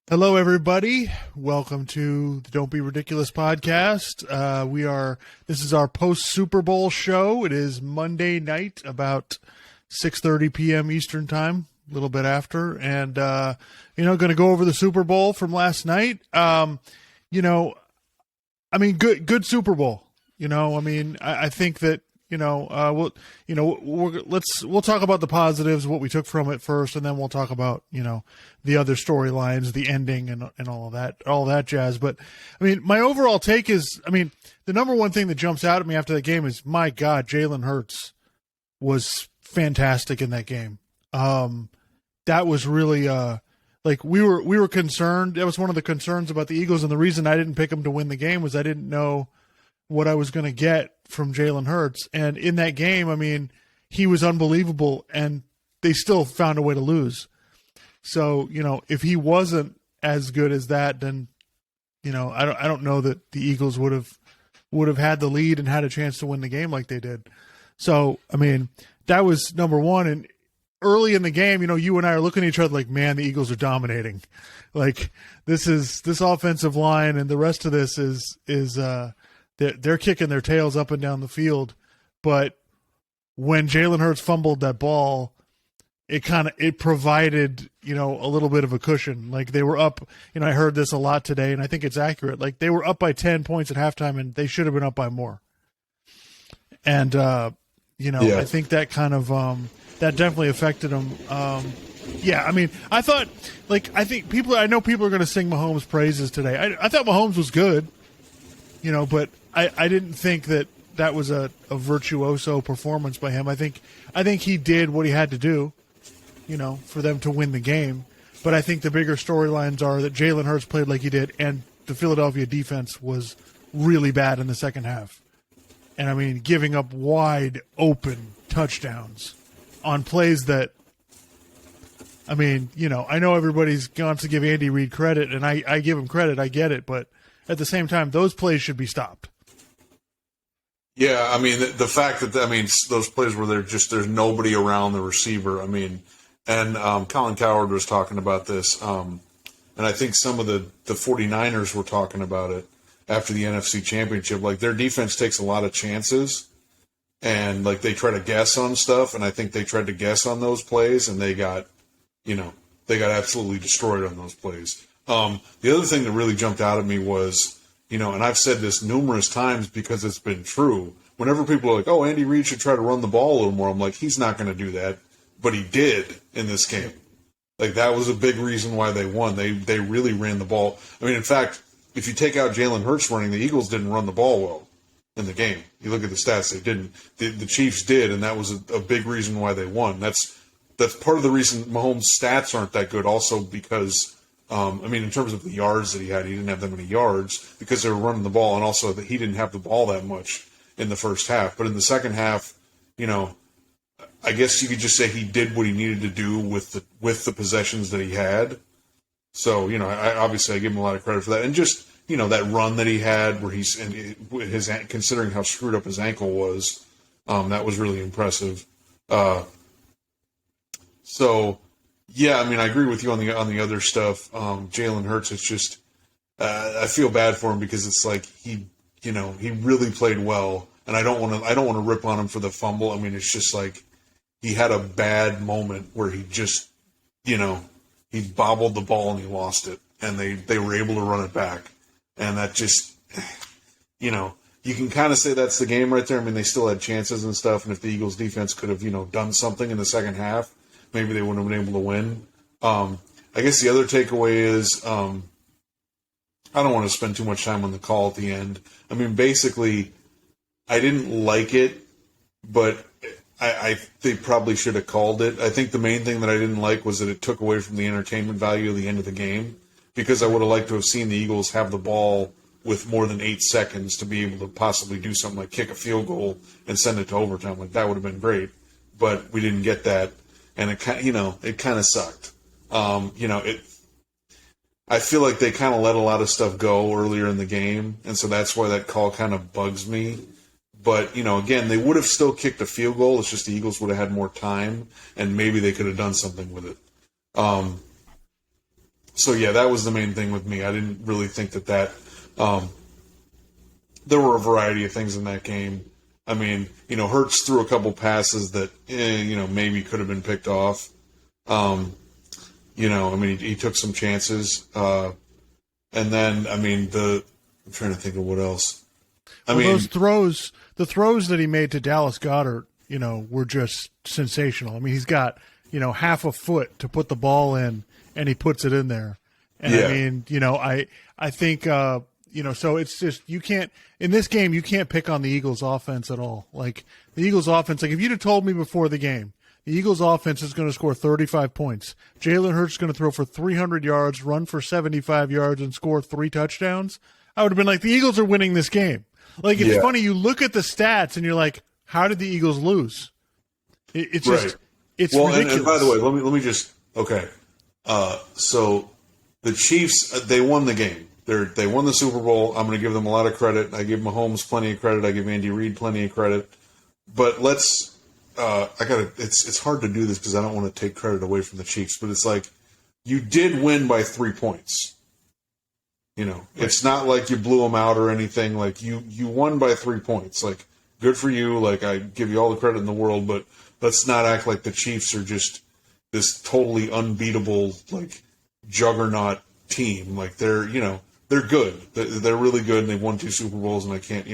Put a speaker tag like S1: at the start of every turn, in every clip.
S1: Hello, everybody. Welcome to the Don't Be Ridiculous podcast. This is our post Super Bowl show. It is Monday night, about 6:30 p.m. Eastern time, a little bit after, and going to go over the Super Bowl from last night. Good Super Bowl. I think that. We'll talk about the positives, what we took from it first, and then we'll talk about, the other storylines, the ending and all that jazz. But I mean, my overall take is, the number one thing that jumps out at me after that game is, my God, Jalen Hurts was fantastic in that game. That was really, we were concerned. That was one of the concerns about the Eagles. And the reason I didn't pick them to win the game was I didn't know what I was going to get from Jalen Hurts. And in that game, he was unbelievable, and they still found a way to lose. So, if he wasn't as good as that, then, I don't know that the Eagles would have had the lead and had a chance to win the game like they did. So, that was number one. And early in the game, you and I are looking at each other like, man, the Eagles are dominating. Like, this offensive line and the rest of this is they're kicking their tails up and down the field. But when Jalen Hurts fumbled that ball, it provided, a little bit of a cushion. Like, they were up, I heard this a lot today, and I think it's accurate. Like, they were up by 10 points at halftime, and they should have been up by more. And, I think that kind of, that definitely affected them. I know people are going to sing Mahomes' praises today. I thought Mahomes was good, but I didn't think that was a virtuoso performance by him. I think he did what he had to do, for them to win the game. But I think the bigger storylines are that Jalen Hurts played like he did, and the Philadelphia defense was really bad in the second half. And, giving up wide open touchdowns on plays that, I know everybody's wants to give Andy Reid credit, and I give him credit. I get it. But at the same time, those plays should be stopped.
S2: Yeah, the fact that those plays where there's nobody around the receiver. And Colin Cowherd was talking about this, and I think some of the 49ers were talking about it after the NFC Championship. Like, their defense takes a lot of chances, and they try to guess on stuff. And I think they tried to guess on those plays, and they got absolutely destroyed on those plays. The other thing that really jumped out at me was, and I've said this numerous times because it's been true. Whenever people are like, oh, Andy Reid should try to run the ball a little more, I'm like, he's not going to do that. But he did in this game. Like, that was a big reason why they won. They really ran the ball. In fact, if you take out Jalen Hurts running, the Eagles didn't run the ball well in the game. You look at the stats, they didn't. The Chiefs did, and that was a big reason why they won. That's part of the reason Mahomes' stats aren't that good also because – in terms of the yards that he didn't have that many yards because they were running the ball, and also that he didn't have the ball that much in the first half. But in the second half, I guess you could just say he did what he needed to do with the possessions that he had. So, I give him a lot of credit for that. And just, that run that he had where considering how screwed up his ankle was, that was really impressive. Yeah, I agree with you on the other stuff. Jalen Hurts, it's just I feel bad for him because it's like he really played well, and I don't want to rip on him for the fumble. It's just like he had a bad moment where he just he bobbled the ball and he lost it, and they were able to run it back, and that just you can kind of say that's the game right there. They still had chances and stuff, and if the Eagles defense could have done something in the second half, maybe they wouldn't have been able to win. I guess the other takeaway is I don't want to spend too much time on the call at the end. Basically, I didn't like it, but they probably should have called it. I think the main thing that I didn't like was that it took away from the entertainment value of the end of the game because I would have liked to have seen the Eagles have the ball with more than 8 seconds to be able to possibly do something like kick a field goal and send it to overtime. Like, that would have been great, but we didn't get that. And it kind of sucked. I feel like they kind of let a lot of stuff go earlier in the game, and so that's why that call kind of bugs me. But, again, they would have still kicked a field goal. It's just the Eagles would have had more time, and maybe they could have done something with it. So yeah, that was the main thing with me. I didn't really think that there were a variety of things in that game. I mean, Hurts threw a couple passes that, maybe could have been picked off. He took some chances. And then, I'm trying to think of what else.
S1: Those throws, the throws that he made to Dallas Goedert, were just sensational. I mean, he's got, half a foot to put the ball in, and he puts it in there. And yeah. I think, so it's just, you can't, in this game, you can't pick on the Eagles offense at all. Like the Eagles offense, like if you'd have told me before the game, the Eagles offense is going to score 35 points. Jalen Hurts is going to throw for 300 yards, run for 75 yards, and score 3 touchdowns. I would have been like, the Eagles are winning this game. Like, it's funny. You look at the stats and you're like, how did the Eagles lose? It's just, right. It's ridiculous.
S2: And by the way, let me just, okay. So the Chiefs, they won the game. They won the Super Bowl. I'm going to give them a lot of credit. I give Mahomes plenty of credit. I give Andy Reid plenty of credit. But it's hard to do this because I don't want to take credit away from the Chiefs, but it's like, you did win by 3 points. It's not like you blew them out or anything. Like you won by 3 points. Like, good for you. Like, I give you all the credit in the world, but let's not act like the Chiefs are just this totally unbeatable, like, juggernaut team. Like, they're good. They're really good, and they've won 2 Super Bowls, and I can't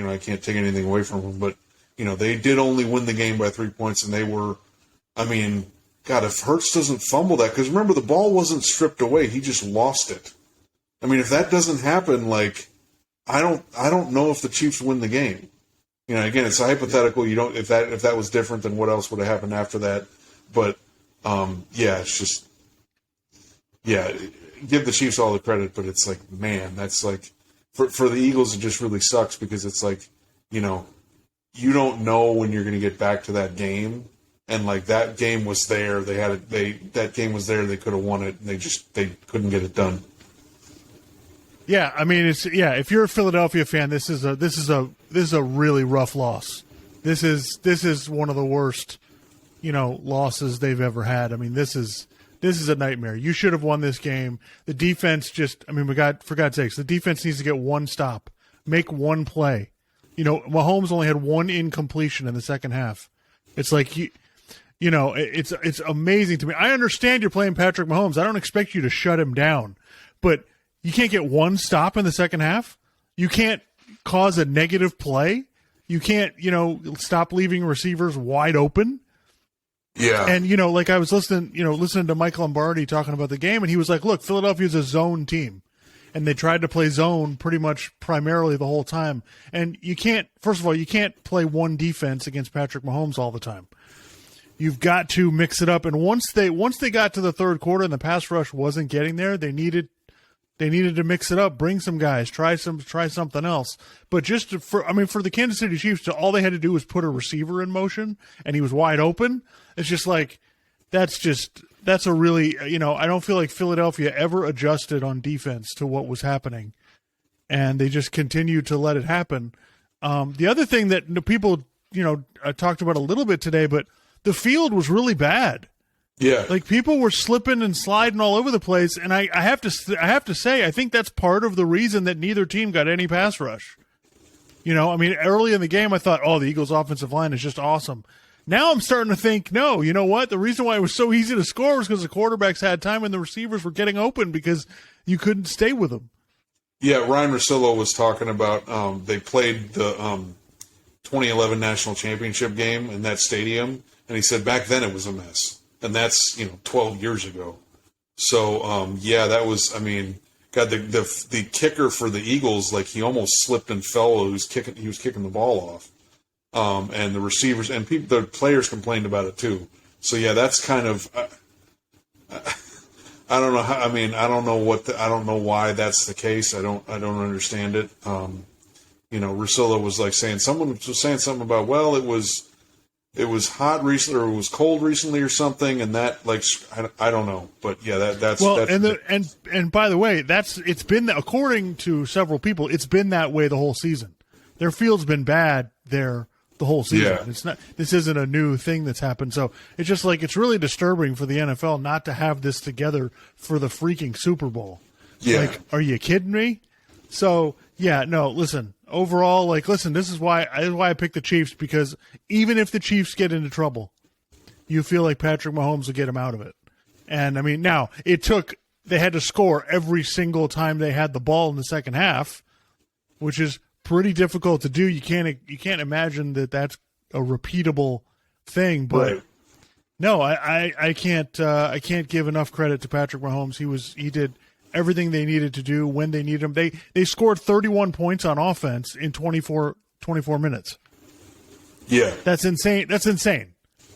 S2: take anything away from them. But, they did only win the game by 3 points, and they were, God, if Hurts doesn't fumble that, because remember, the ball wasn't stripped away. He just lost it. If that doesn't happen, like, I don't know if the Chiefs win the game. Again, it's a hypothetical. You don't, if that was different, then what else would have happened after that? But, it's just, give the Chiefs all the credit, but it's like, man, that's like, for the Eagles, it just really sucks because it's like, you don't know when you're going to get back to that game. And like, that game was there. That game was there. They could have won it, and they couldn't get it done.
S1: Yeah, if you're a Philadelphia fan, this is a really rough loss. This is one of the worst, losses they've ever had. This is a nightmare. You should have won this game. The defense for God's sakes, the defense needs to get one stop, make one play. Mahomes only had 1 incompletion in the second half. It's like it's amazing to me. I understand you're playing Patrick Mahomes. I don't expect you to shut him down, but you can't get one stop in the second half. You can't cause a negative play. You can't, stop leaving receivers wide open.
S2: Yeah.
S1: And, like I was listening to Mike Lombardi talking about the game, and he was like, look, Philadelphia's a zone team. And they tried to play zone pretty much primarily the whole time. And you can't play one defense against Patrick Mahomes all the time. You've got to mix it up. And once they got to the third quarter and the pass rush wasn't getting there, they needed to mix it up, bring some guys, try something else. But for the Kansas City Chiefs, all they had to do was put a receiver in motion, and he was wide open. It's just like, that's a really, I don't feel like Philadelphia ever adjusted on defense to what was happening, and they just continued to let it happen. The other thing that people, talked about a little bit today, but the field was really bad.
S2: Yeah,
S1: like people were slipping and sliding all over the place, and I have to say I think that's part of the reason that neither team got any pass rush. Early in the game I thought, the Eagles' offensive line is just awesome. Now I'm starting to think, no, you know what? The reason why it was so easy to score was because the quarterbacks had time and the receivers were getting open because you couldn't stay with them.
S2: Yeah, Ryan Russillo was talking about they played the 2011 National Championship game in that stadium, and he said back then it was a mess. And that's 12 years ago. So that was. God, the kicker for the Eagles, like he almost slipped and fell. He was kicking the ball off, and the receivers and the players complained about it too. So yeah, that's kind of. I don't know how. I don't know I don't know why that's the case. I don't understand it. Russillo was like someone was saying something about it was hot recently, or it was cold recently, or something, and that I don't know, but yeah, that's
S1: and by the way, it's been, according to several people, it's been that way the whole season. Their field's been bad there the whole season.
S2: Yeah.
S1: It's not. This isn't a new thing that's happened. So it's just like it's really disturbing for the NFL not to have this together for the freaking Super Bowl.
S2: Yeah.
S1: Like, are you kidding me? So yeah, no. Listen, overall, listen. This is why I picked the Chiefs, because even if the Chiefs get into trouble, you feel like Patrick Mahomes will get them out of it. And I mean, now they had to score every single time they had the ball in the second half, which is pretty difficult to do. You can't imagine that that's a repeatable thing. But
S2: Right.
S1: no, I can't give enough credit to Patrick Mahomes. He did everything they needed to do when they needed him. They scored 31 points on offense in 24 minutes.
S2: Yeah.
S1: That's insane.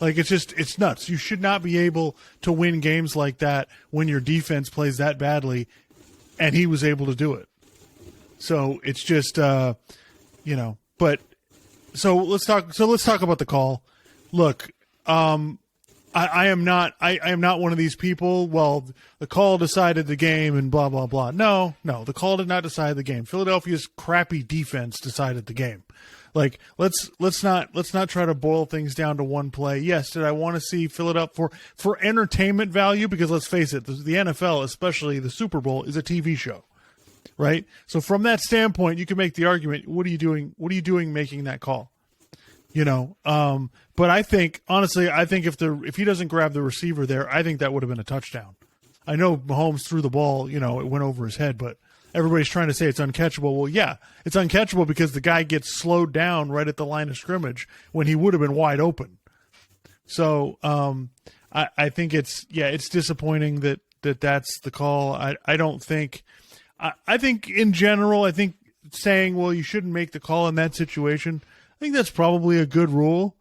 S1: Like, it's nuts. You should not be able to win games like that when your defense plays that badly, and he was able to do it. So it's just, but so let's talk about the call. Look, I am not one of these people. Well, the call decided the game and blah blah blah. No, the call did not decide the game. Philadelphia's crappy defense decided the game. Like, let's not try to boil things down to one play. Yes, did I want to see Philadelphia for entertainment value? Because let's face it, the NFL, especially the Super Bowl, is a TV show, right? So from that standpoint, you can make the argument: what are you doing? What are you doing making that call? But I think honestly, if he doesn't grab the receiver there, I think that would have been a touchdown. I know Mahomes threw the ball, it went over his head, but everybody's trying to say it's uncatchable. Well, yeah, it's uncatchable because the guy gets slowed down right at the line of scrimmage when he would have been wide open. So I think it's disappointing that's the call. I don't think I think in general, I think saying, well, you shouldn't make the call in that situation, I think that's probably a good rule.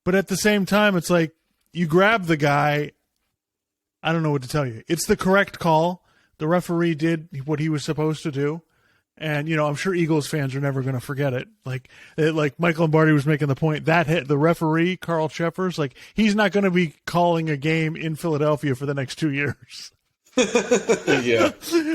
S1: But at the same time, it's like you grab the guy. I don't know what to tell you. It's the correct call. The referee did what he was supposed to do. And, I'm sure Eagles fans are never going to forget it. Like Mike Lombardi was making the point, that the referee, Carl Cheffers, he's not going to be calling a game in Philadelphia for the next 2 years.
S2: Yeah.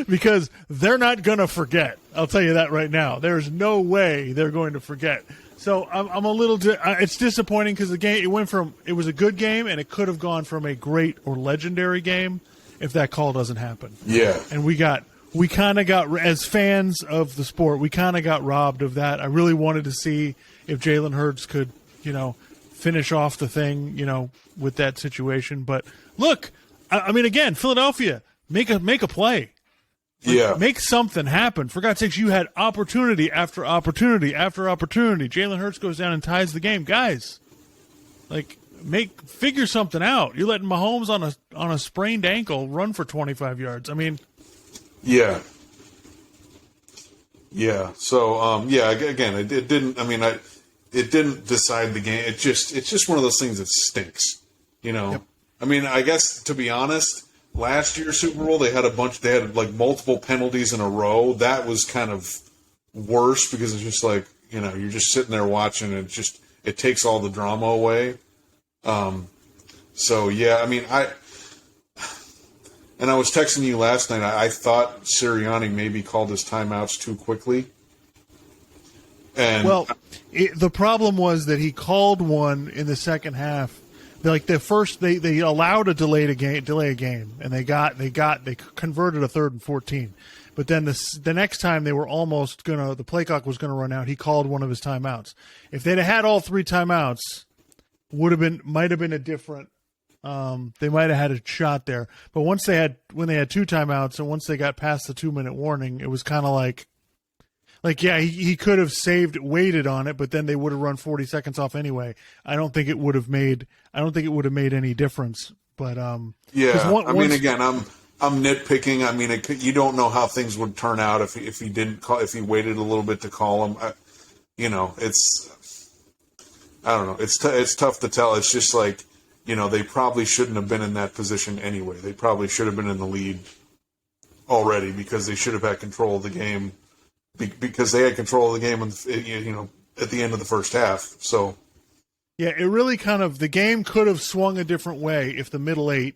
S1: Because they're not going to forget. I'll tell you that right now. There's no way they're going to forget. So I'm a little. It's disappointing because the game it was a good game and it could have gone from a great or legendary game if that call doesn't happen.
S2: Yeah.
S1: And we kind of got, as fans of the sport, we kind of got robbed of that. I really wanted to see if Jalen Hurts could, finish off the thing, with that situation. But look, I mean, again, Philadelphia, make a play.
S2: Yeah.
S1: Make something happen. For God's sakes, you had opportunity after opportunity after opportunity. Jalen Hurts goes down and ties the game. Guys, figure something out. You're letting Mahomes on a sprained ankle run for 25 yards. I mean,
S2: yeah. Yeah. So, again, it didn't. I mean, it didn't decide the game. It's just one of those things that stinks.
S1: Yep.
S2: I mean, I guess to be honest, last year's Super Bowl they had multiple penalties in a row. That was kind of worse because it's just you're just sitting there watching and it takes all the drama away. So yeah, I mean, I was texting you last night. I thought Sirianni maybe called his timeouts too quickly. And
S1: the problem was that he called one in the second half. They allowed a delay a game, and they converted a 3rd and 14. But then the next time they were almost the play clock was gonna run out. He called one of his timeouts. If they'd had all 3 timeouts, might have been a different. They might have had a shot there. But when they had 2 timeouts and once they got past the 2-minute warning, it was kind of yeah, he could have waited on it, but then they would have run 40 seconds off anyway. I don't think it would have made any difference. But
S2: again, I'm nitpicking. I mean, you don't know how things would turn out if he didn't call, if he waited a little bit to call him. I don't know. It's tough to tell. It's just they probably shouldn't have been in that position anyway. They probably should have been in the lead already because they should have had control of the game. Because they had control of the game, at the end of the first half. So,
S1: yeah, it really the game could have swung a different way if the middle 8,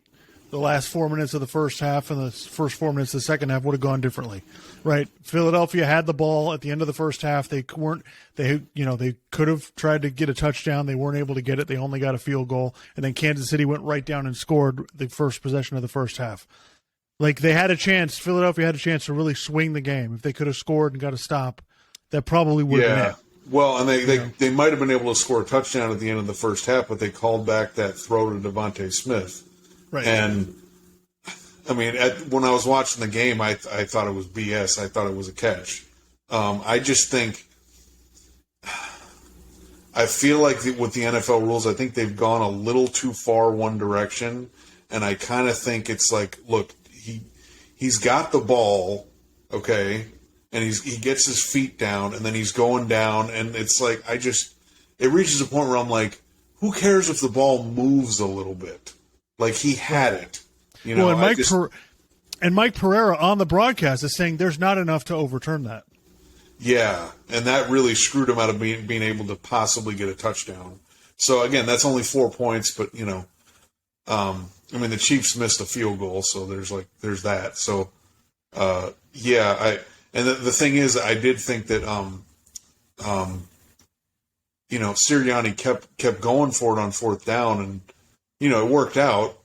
S1: the last 4 minutes of the first half and the first 4 minutes of the second half would have gone differently, right? Philadelphia had the ball at the end of the first half. They could have tried to get a touchdown. They weren't able to get it. They only got a field goal. And then Kansas City went right down and scored the first possession of the first half. Like, they had a chance. Philadelphia had a chance to really swing the game. If they could have scored and got a stop, that probably would have been it.
S2: Well, and they might have been able to score a touchdown at the end of the first half, but they called back that throw to Devontae Smith.
S1: Right.
S2: And, I mean, when I was watching the game, I thought it was BS. I thought it was a catch. I just think – I feel like with the NFL rules, I think they've gone a little too far one direction, and I kind of think it's like, look, he's got the ball, okay, and he gets his feet down, and then he's going down, and it's like it reaches a point where I'm like, who cares if the ball moves a little bit? Like, he had it, you know.
S1: Well, and Mike Pereira on the broadcast is saying there's not enough to overturn that.
S2: Yeah, and that really screwed him out of being able to possibly get a touchdown. So again, that's only 4 points, but you know, I mean, the Chiefs missed a field goal, so there's that. So and the thing is, I did think that you know, Sirianni kept going for it on fourth down, and you know, it worked out.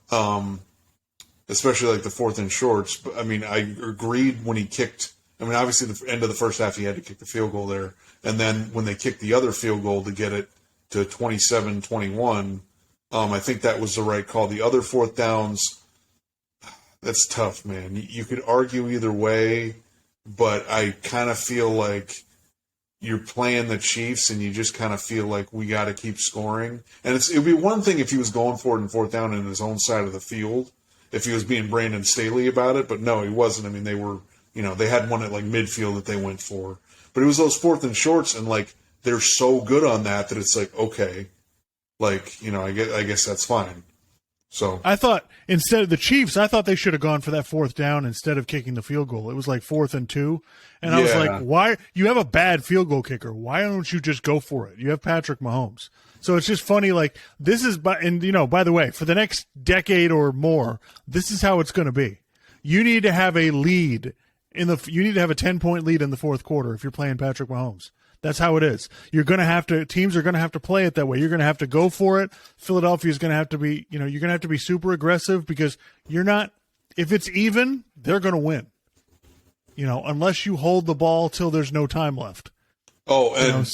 S2: Especially like the fourth and shorts. But I mean, I agreed when he kicked. I mean, obviously, the end of the first half, he had to kick the field goal there. And then when they kicked the other field goal to get it to 27-21, I think that was the right call. The other fourth downs, that's tough, man. You could argue either way, but I kind of feel like you're playing the Chiefs and you just kind of feel like we got to keep scoring. And it would be one thing if he was going for it in fourth down in his own side of the field, if he was being Brandon Staley about it, but no, he wasn't. I mean, they were, you know, they had one at like midfield that they went for, but it was those fourth and shorts, and like they're so good on that it's like, okay, like, you know, I guess that's fine. So
S1: I thought instead of the Chiefs, I thought they should have gone for that fourth down instead of kicking the field goal. It was like 4th and 2, and I was like, why? You have a bad field goal kicker. Why don't you just go for it? You have Patrick Mahomes. So it's just funny, like, this is, and you know, by the way, for the next decade or more, this is how it's going to be. You need to have a lead you need to have a 10-point lead in the fourth quarter if you're playing Patrick Mahomes. That's how it is. Teams are going to have to play it that way. You're going to have to go for it. Philadelphia is going to have to be, you know, you're going to have to be super aggressive because if it's even, they're going to win. You know, unless you hold the ball till there's no time left.
S2: Oh, and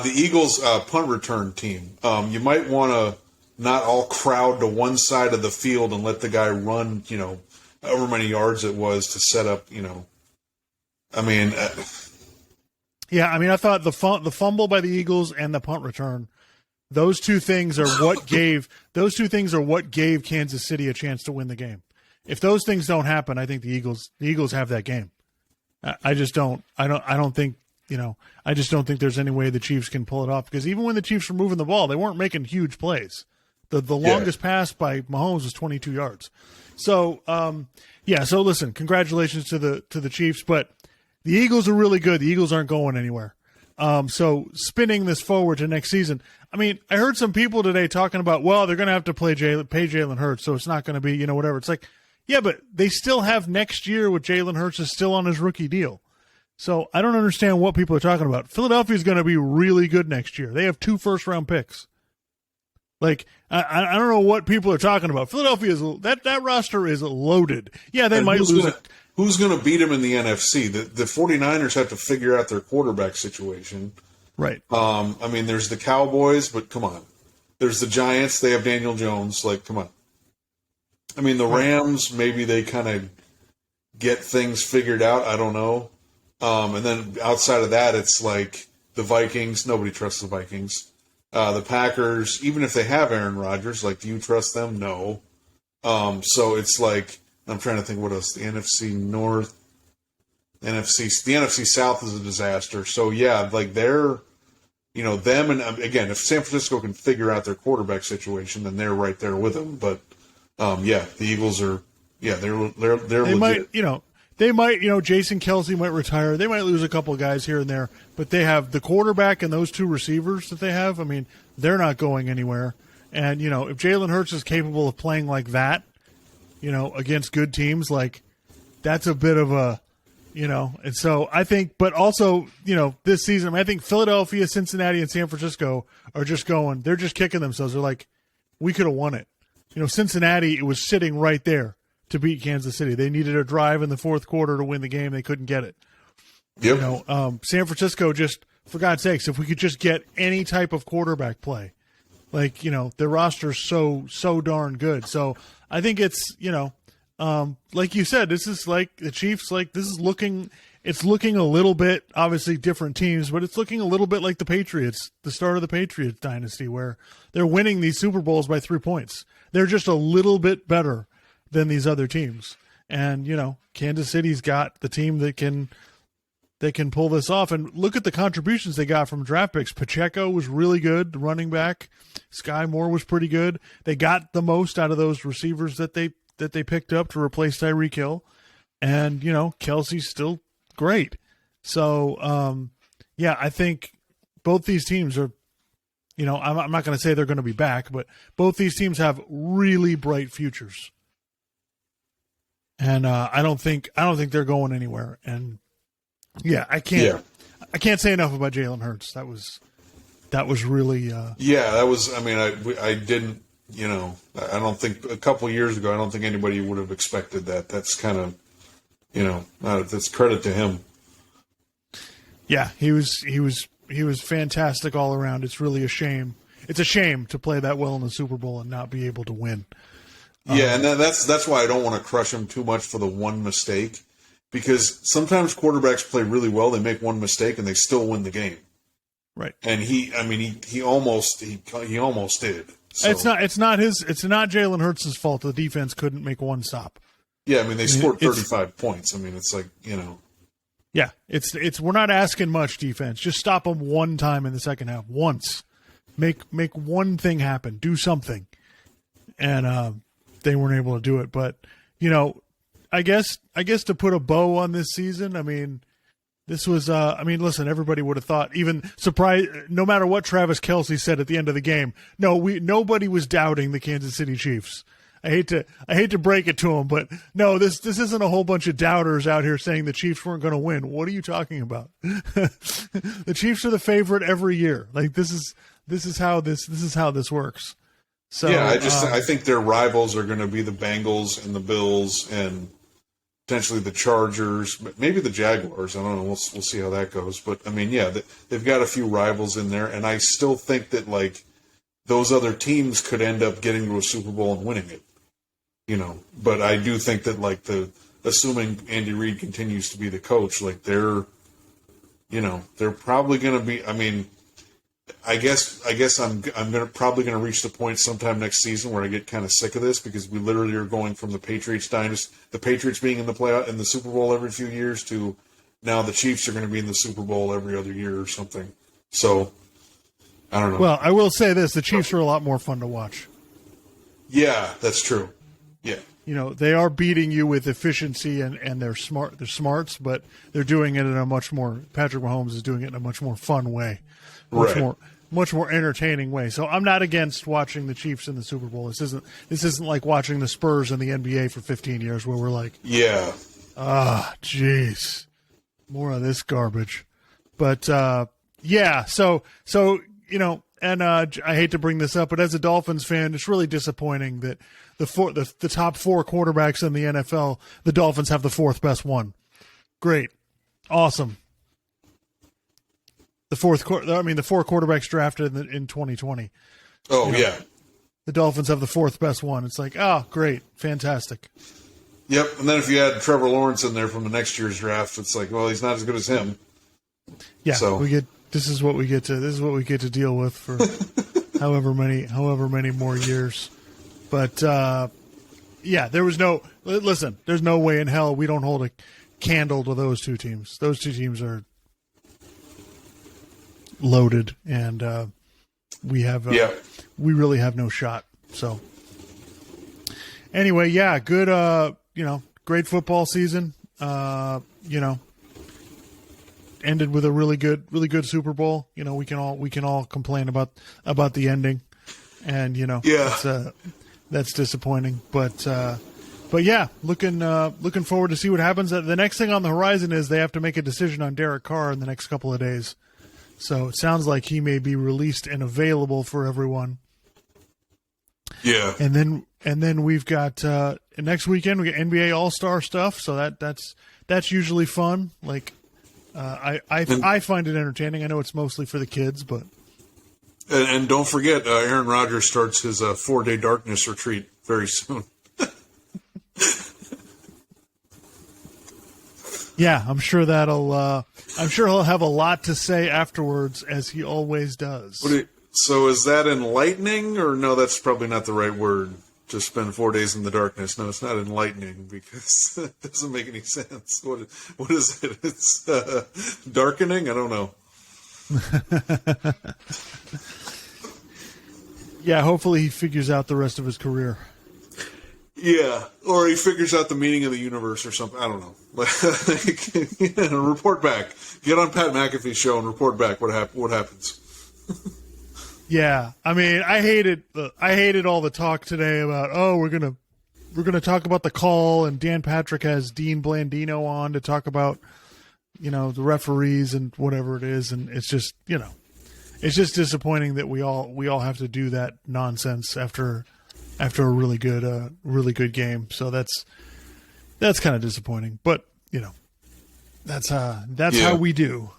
S2: the Eagles punt return team, you might want to not all crowd to one side of the field and let the guy run, you know, however many yards it was to set up, you know. I mean,
S1: yeah, I mean, I thought the fumble by the Eagles and the punt return, those two things are what gave Kansas City a chance to win the game. If those things don't happen, I think the Eagles have that game. I just don't think, you know, I just don't think there's any way the Chiefs can pull it off, because even when the Chiefs were moving the ball, they weren't making huge plays. The longest pass by Mahomes was 22 yards. So, so listen, congratulations to the Chiefs, but the Eagles are really good. The Eagles aren't going anywhere. So spinning this forward to next season, I mean, I heard some people today talking about, well, they're going to have to pay Jalen Hurts, so it's not going to be, you know, whatever. It's like, yeah, but they still have next year with Jalen Hurts is still on his rookie deal. So I don't understand what people are talking about. Philadelphia is going to be really good next year. They have 2 first-round picks. Like, I don't know what people are talking about. Philadelphia that roster is loaded. Yeah, they might lose it.
S2: Who's going to beat them in the NFC? The 49ers have to figure out their quarterback situation.
S1: Right.
S2: I mean, there's the Cowboys, but come on. There's the Giants. They have Daniel Jones. Like, come on. I mean, the Rams, maybe they kind of get things figured out. I don't know. And then outside of that, it's like the Vikings. Nobody trusts the Vikings. The Packers, even if they have Aaron Rodgers, like, do you trust them? No. So it's like, I'm trying to think what else. The NFC North, the NFC South is a disaster. So yeah, like they're, you know, them, and again, if San Francisco can figure out their quarterback situation, then they're right there with them. But the Eagles are, they're legit.
S1: They might, Jason Kelce might retire. They might lose a couple of guys here and there, but they have the quarterback and those 2 receivers that they have. I mean, they're not going anywhere. And, if Jalen Hurts is capable of playing like that, against good teams, like that's a bit of a, and so I think, but also, this season, I think Philadelphia, Cincinnati, and San Francisco are just they're just kicking themselves. They're like, we could have won it. Cincinnati, it was sitting right there to beat Kansas City. They needed a drive in the fourth quarter to win the game. They couldn't get it.
S2: Yep.
S1: San Francisco, just for God's sakes, if we could just get any type of quarterback play, like, their roster's so darn good. So I think it's, like you said, this is like the Chiefs, like this is it's looking a little bit, obviously different teams, but it's looking a little bit like the Patriots, the start of the Patriots dynasty, where they're winning these Super Bowls by 3 points. They're just a little bit better than these other teams. And, Kansas City's got the team that can pull this off. And look at the contributions they got from draft picks. Pacheco was really good, the running back. Sky Moore was pretty good. They got the most out of those receivers that they picked up to replace Tyreek Hill. And, Kelsey's still great. So, I think both these teams are, I'm not going to say they're going to be back, but both these teams have really bright futures. And I don't think they're going anywhere. And I can't say enough about Jalen Hurts. That was really
S2: that was. I mean, I didn't. I don't think a couple years ago, I don't think anybody would have expected that. That's kind of, that's credit to him.
S1: Yeah, he was fantastic all around. It's really a shame. It's a shame to play that well in the Super Bowl and not be able to win.
S2: Yeah, and that's why I don't want to crush him too much for the one mistake, because sometimes quarterbacks play really well, they make one mistake and they still win the game.
S1: Right.
S2: And he almost did. So.
S1: It's not Jalen Hurts' fault the defense couldn't make one stop.
S2: Yeah, they scored 35 points. It's like,
S1: Yeah, it's we're not asking much defense. Just stop them one time in the second half. Once. Make one thing happen. Do something. And they weren't able to do it, but I guess to put a bow on this season, this was listen, everybody would have thought, even surprised, no matter what Travis Kelce said at the end of the game, nobody was doubting the Kansas City Chiefs. I hate to break it to them, but no, this isn't a whole bunch of doubters out here saying the Chiefs weren't going to win. What are you talking about? The Chiefs are the favorite every year. Like this is how this works. So
S2: yeah, I think their rivals are going to be the Bengals and the Bills and potentially the Chargers, but maybe the Jaguars. I don't know. We'll see how that goes. But they've got a few rivals in there, and I still think that like those other teams could end up getting to a Super Bowl and winning it. But I do think that like assuming Andy Reid continues to be the coach, like they're probably going to be. I guess I'm probably gonna reach the point sometime next season where I get kind of sick of this, because we literally are going from the Patriots dynasty, the Patriots being in the Super Bowl every few years, to now the Chiefs are going to be in the Super Bowl every other year or something. So I don't know.
S1: Well, I will say this: the Chiefs are a lot more fun to watch.
S2: Yeah, that's true. Yeah.
S1: They are beating you with efficiency and they're smarts, but they're doing it in a much more. Patrick Mahomes is doing it in a much more fun way. Much more entertaining way. So I'm not against watching the Chiefs in the Super Bowl. This isn't like watching the Spurs in the NBA for 15 years where we're like, jeez, more of this garbage. But so and I hate to bring this up, but as a Dolphins fan, it's really disappointing that the top four quarterbacks in the NFL, the Dolphins have the fourth best one. Great, awesome. The four quarterbacks drafted in 2020.
S2: Oh, yeah.
S1: The Dolphins have the fourth best one. It's like, oh, great, fantastic.
S2: Yep, and then if you add Trevor Lawrence in there from the next year's draft, it's like, well, he's not as good as him.
S1: Yeah,
S2: so
S1: this is what we get to deal with for however many more years. But there's no way in hell we don't hold a candle to those two teams. Those two teams are loaded, and we really have no shot. So anyway, good great football season. Ended with a really good Super Bowl. We can all complain about the ending, and that's disappointing. But But yeah, looking forward to see what happens. The next thing on the horizon is they have to make a decision on Derek Carr in the next couple of days. So it sounds like he may be released and available for everyone.
S2: Yeah.
S1: And then we've got next weekend we get NBA All-Star stuff. So that's usually fun. Like I find it entertaining. I know it's mostly for the kids, but
S2: and don't forget, Aaron Rodgers starts his 4-day darkness retreat very soon.
S1: Yeah, I'm sure he'll have a lot to say afterwards, as he always does.
S2: So is that enlightening, or no? That's probably not the right word. To spend 4 days in the darkness. No, it's not enlightening because it doesn't make any sense. What is it? It's darkening. I don't know.
S1: Yeah, hopefully he figures out the rest of his career.
S2: Yeah, or he figures out the meaning of the universe or something. I don't know. Report back. Get on Pat McAfee's show and report back what happens.
S1: Yeah, I mean, I hated all the talk today about we're gonna talk about the call, and Dan Patrick has Dean Blandino on to talk about the referees and whatever it is, and it's just it's just disappointing that we all have to do that nonsense after a really good game. So that's kind of disappointing, but that's how we do.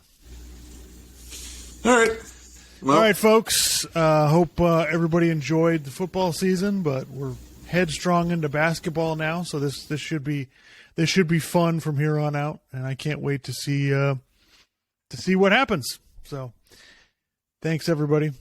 S2: All right. Well,
S1: all right, folks. Hope everybody enjoyed the football season, but we're headstrong into basketball now, so this should be fun from here on out, and I can't wait to see what happens. So, thanks everybody.